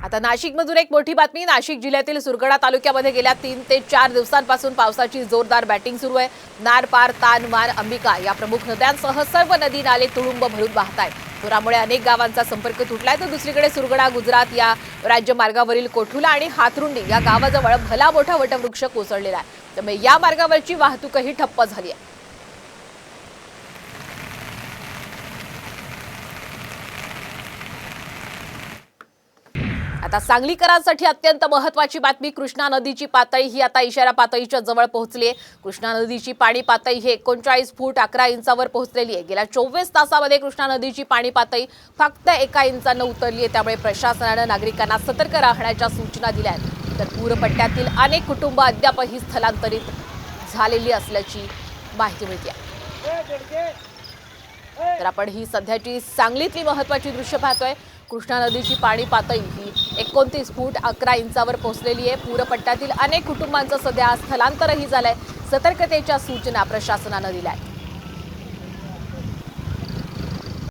आता नाशिकमधून एक मोठी बातमी। नाशिक जिल्ह्यातील सुरगडा तालुक्यामध्ये गेल्या 3 ते 4 दिवसांपासून पावसाची जोरदार बॅटिंग सुरू आहे। नार पार, तान, मार, अंबिका या प्रमुख नद्यांसह सर्व नदी नाले तुडुंब भरून वाहत आहेत। पुरामुळे अनेक गावांचा संपर्क तुटलाय, तर दुसरीकडे सुरगडा गुजरात या राज्यमार्गावरील कोठुला आणि हातरुंडी या गावाजवळ भला मोठा वटवृक्ष कोसळलेला आहे, त्यामुळे या मार्गावरची वाहतूकही ठप्प झाली आहे। आता सांगलीकरांसाठी अत्यंत महत्त्वाची बातमी। कृष्णा नदीची पातळी ही आता इशारा पातळीच्या जवळ पोहोचली आहे। कृष्णा नदीची पाणी पातळी ही 39 फूट 11 इंचावर पोहोचलेली आहे। गेल्या 24 तासामध्ये कृष्णा नदीची पाणी पातळी फक्त 1 इंचानं उतरली आहे, त्यामुळे प्रशासनाने नागरिकांना सतर्क राहण्याच्या सूचना दिल्या आहेत। तर पूरपट्ट्यातील अनेक कुटुंब अद्यापही स्थलांतरित झालेली असल्याची माहिती मिळते आहे। तर आपण ही सध्याची सांगलीतली महत्त्वाची दृश्य पाहतोय। कृष्णा नदीची पाणी पातळी ही 29 फूट 11 इंचावर पोहोचलेली आहे। पूरपट्ट्यातील अनेक कुटुंबांचं सध्या स्थलांतरही झालंय। सतर्कतेच्या सूचना प्रशासनाने दिल्या आहेत।